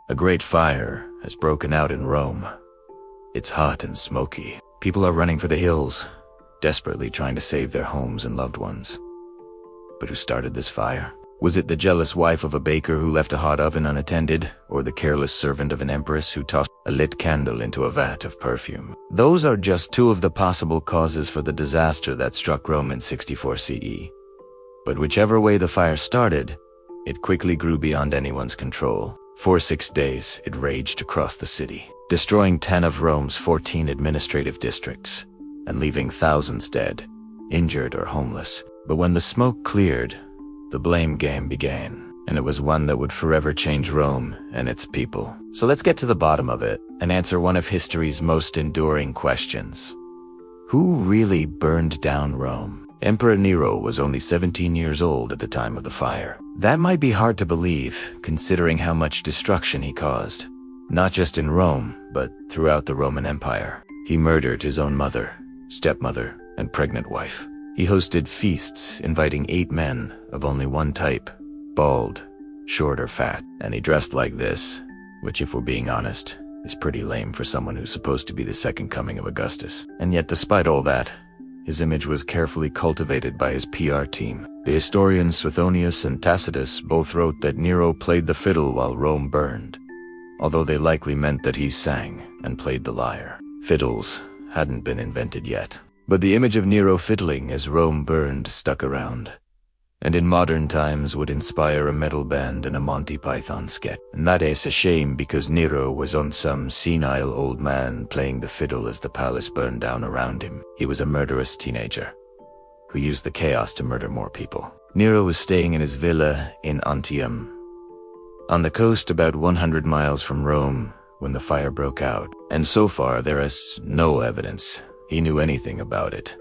A great fire has broken out in Rome. It's hot and smoky. People are running for the hills, desperately trying to save their homes and loved ones. But who started this fire? Was it the jealous wife of a baker who left a hot oven unattended, or the careless servant of an empress who tossed a lit candle into a vat of perfume? Those are just two of the possible causes for the disaster that struck Rome in 64 CE. But whichever way the fire started, it quickly grew beyond anyone's control. For 6 days, it raged across the city, destroying 10 of Rome's 14 administrative districts, and leaving thousands dead, injured, or homeless. But when the smoke cleared, the blame game began, and it was one that would forever change Rome and its people. So let's get to the bottom of it and answer one of history's most enduring questions. Who really burned down Rome? Emperor Nero was only 17 years old at the time of the fire. That might be hard to believe, considering how much destruction he caused, not just in Rome, but throughout the Roman Empire. He murdered his own mother, stepmother, and pregnant wife. He hosted feasts, inviting 8 men of only one type, bald, short, or fat. And he dressed like this, which, if we're being honest, is pretty lame for someone who's supposed to be the second coming of Augustus. And yet, despite all that, his image was carefully cultivated by his PR team. The historians Suetonius and Tacitus both wrote that Nero played the fiddle while Rome burned, although they likely meant that he sang and played the lyre. Fiddles hadn't been invented yet. But the image of Nero fiddling as Rome burned stuck around, and in modern times would inspire a metal band and a Monty Python sketch. And that is a shame, because Nero was on some senile old man playing the fiddle as the palace burned down around him. He was a murderous teenager who used the chaos to murder more people. Nero was staying in his villa in Antium, on the coast about 100 miles from Rome, when the fire broke out. And so far there is no evidence he knew anything about it,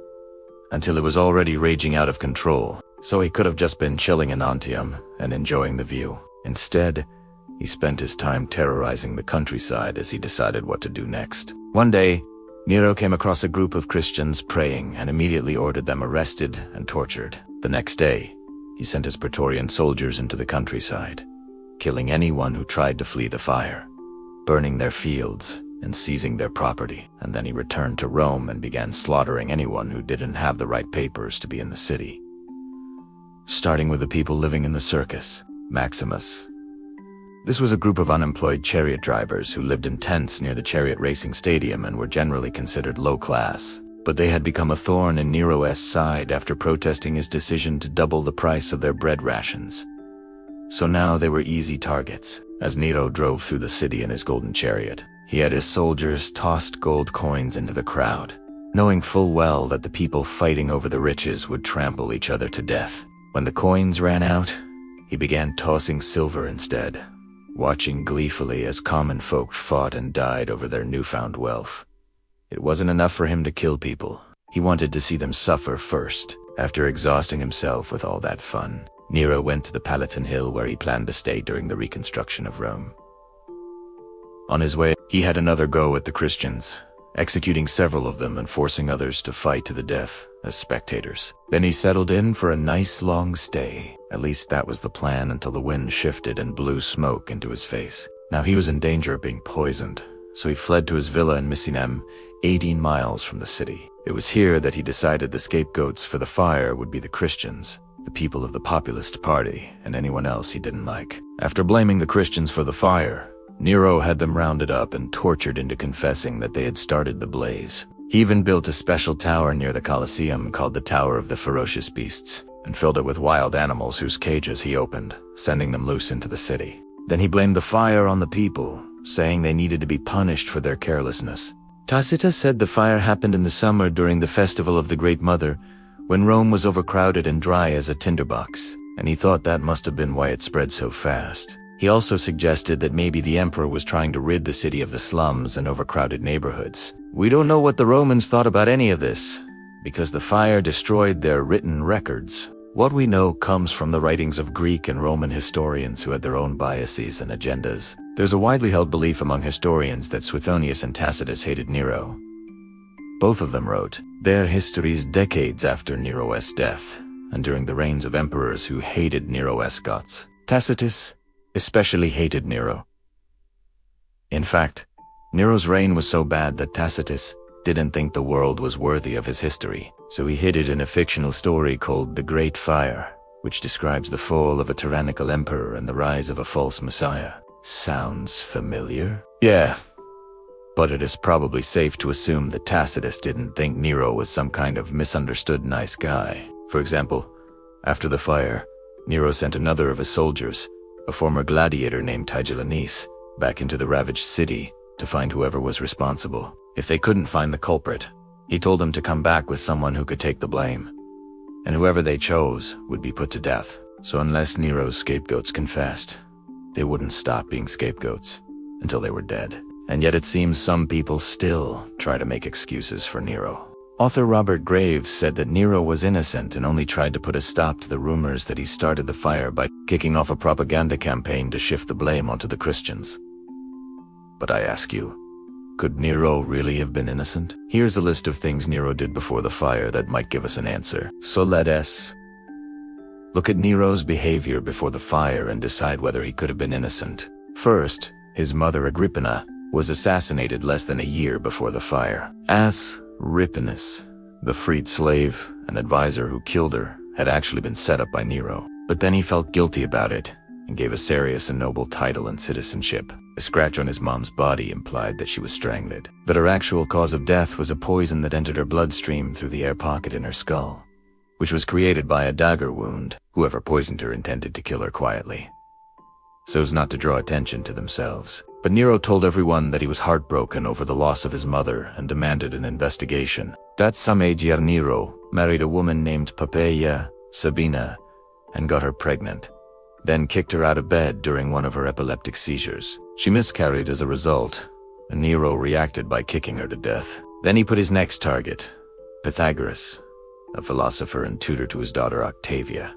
until it was already raging out of control. So he could have just been chilling in Antium and enjoying the view. Instead, he spent his time terrorizing the countryside as he decided what to do next. One day, Nero came across a group of Christians praying and immediately ordered them arrested and tortured. The next day, he sent his Praetorian soldiers into the countryside, killing anyone who tried to flee the fire, burning their fields, and seizing their property. And then he returned to Rome and began slaughtering anyone who didn't have the right papers to be in the city. Starting with the people living in the circus, Maximus. This was a group of unemployed chariot drivers who lived in tents near the chariot racing stadium and were generally considered low class. But they had become a thorn in Nero's side after protesting his decision to double the price of their bread rations. So now they were easy targets, as Nero drove through the city in his golden chariot. He had his soldiers tossed gold coins into the crowd, knowing full well that the people fighting over the riches would trample each other to death. When the coins ran out, he began tossing silver instead, watching gleefully as common folk fought and died over their newfound wealth. It wasn't enough for him to kill people. He wanted to see them suffer first. After exhausting himself with all that fun, Nero went to the Palatine Hill where he planned to stay during the reconstruction of Rome. On his way, he had another go at the Christians, executing several of them and forcing others to fight to the death as spectators. Then he settled in for a nice long stay. At least that was the plan, until the wind shifted and blew smoke into his face. Now he was in danger of being poisoned, so he fled to his villa in Misenum, 18 miles from the city. It was here that he decided the scapegoats for the fire would be the Christians, the people of the populist party, and anyone else he didn't like. After blaming the Christians for the fire, Nero had them rounded up and tortured into confessing that they had started the blaze. He even built a special tower near the Colosseum called the Tower of the Ferocious Beasts, and filled it with wild animals whose cages he opened, sending them loose into the city. Then he blamed the fire on the people, saying they needed to be punished for their carelessness. Tacitus said the fire happened in the summer during the festival of the Great Mother, when Rome was overcrowded and dry as a tinderbox, and he thought that must have been why it spread so fast. He also suggested that maybe the emperor was trying to rid the city of the slums and overcrowded neighborhoods. We don't know what the Romans thought about any of this, because the fire destroyed their written records. What we know comes from the writings of Greek and Roman historians who had their own biases and agendas. There's a widely held belief among historians that Suetonius and Tacitus hated Nero. Both of them wrote their histories decades after Nero's death, and during the reigns of emperors who hated Nero's guts. Tacitus especially hated Nero. In fact, Nero's reign was so bad that Tacitus didn't think the world was worthy of his history, so he hid it in a fictional story called The Great Fire, which describes the fall of a tyrannical emperor and the rise of a false messiah. Sounds familiar? Yeah. But it is probably safe to assume that Tacitus didn't think Nero was some kind of misunderstood nice guy. For example, after the fire, Nero sent another of his soldiers, a former gladiator named Tigellinus, back into the ravaged city to find whoever was responsible. If they couldn't find the culprit, he told them to come back with someone who could take the blame, and whoever they chose would be put to death. So unless Nero's scapegoats confessed, they wouldn't stop being scapegoats until they were dead. And yet it seems some people still try to make excuses for Nero. Author Robert Graves said that Nero was innocent and only tried to put a stop to the rumors that he started the fire by kicking off a propaganda campaign to shift the blame onto the Christians. But I ask you, could Nero really have been innocent? Here's a list of things Nero did before the fire that might give us an answer. So let us look at Nero's behavior before the fire and decide whether he could have been innocent. First, his mother Agrippina was assassinated less than a year before the fire. Agrippinus, the freed slave and advisor who killed her, had actually been set up by Nero. But then he felt guilty about it and gave a serious and noble title and citizenship. A scratch on his mom's body implied that she was strangled, but her actual cause of death was a poison that entered her bloodstream through the air pocket in her skull, which was created by a dagger wound. Whoever poisoned her intended to kill her quietly, so as not to draw attention to themselves. But Nero told everyone that he was heartbroken over the loss of his mother and demanded an investigation. That same year Nero married a woman named Poppaea Sabina and got her pregnant, then kicked her out of bed during one of her epileptic seizures. She miscarried as a result, and Nero reacted by kicking her to death. Then he put his next target, Pythagoras, a philosopher and tutor to his daughter Octavia,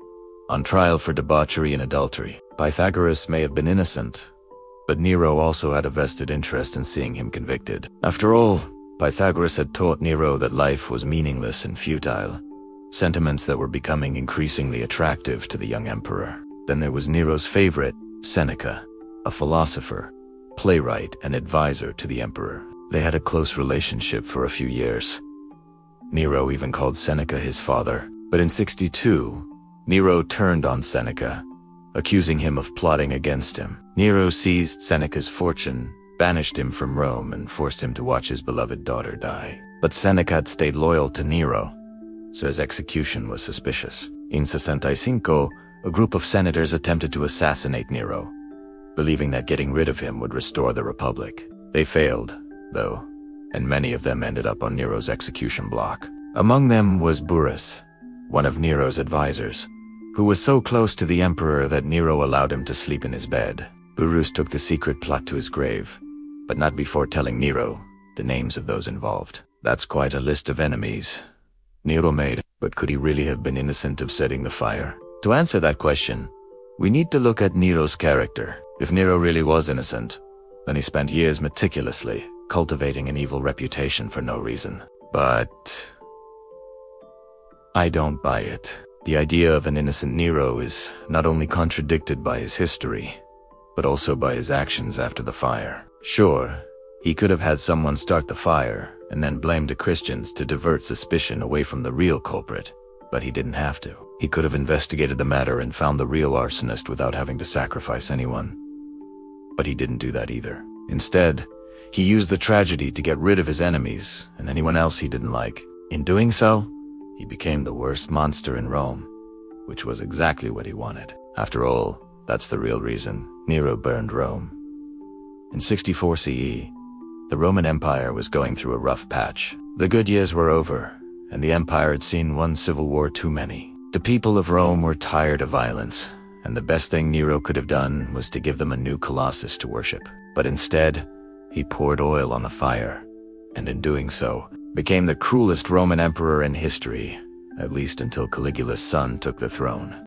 on trial for debauchery and adultery. Pythagoras may have been innocent, but Nero also had a vested interest in seeing him convicted. After all, Pythagoras had taught Nero that life was meaningless and futile, sentiments that were becoming increasingly attractive to the young emperor. Then there was Nero's favorite, Seneca, a philosopher, playwright, and advisor to the emperor. They had a close relationship for a few years. Nero even called Seneca his father. But in 62, Nero turned on Seneca, accusing him of plotting against him. Nero seized Seneca's fortune, banished him from Rome, and forced him to watch his beloved daughter die. But Seneca had stayed loyal to Nero, so his execution was suspicious. In 65, a group of senators attempted to assassinate Nero, believing that getting rid of him would restore the Republic. They failed, though, and many of them ended up on Nero's execution block. Among them was Burrus, one of Nero's advisors, who was so close to the emperor that Nero allowed him to sleep in his bed. Burrus took the secret plot to his grave, but not before telling Nero the names of those involved. That's quite a list of enemies Nero made, but could he really have been innocent of setting the fire? To answer that question, we need to look at Nero's character. If Nero really was innocent, then he spent years meticulously cultivating an evil reputation for no reason. But I don't buy it. The idea of an innocent Nero is not only contradicted by his history, but also by his actions after the fire. Sure, he could have had someone start the fire and then blamed the Christians to divert suspicion away from the real culprit, but he didn't have to. He could have investigated the matter and found the real arsonist without having to sacrifice anyone. But he didn't do that either. Instead, he used the tragedy to get rid of his enemies and anyone else he didn't like. In doing so, he became the worst monster in Rome, which was exactly what he wanted. After all, that's the real reason Nero burned Rome. In 64 CE, the Roman Empire was going through a rough patch. The good years were over, and the empire had seen one civil war too many. The people of Rome were tired of violence, and the best thing Nero could have done was to give them a new Colossus to worship. But instead, he poured oil on the fire, and in doing so, became the cruelest Roman emperor in history, at least until Caligula's son took the throne.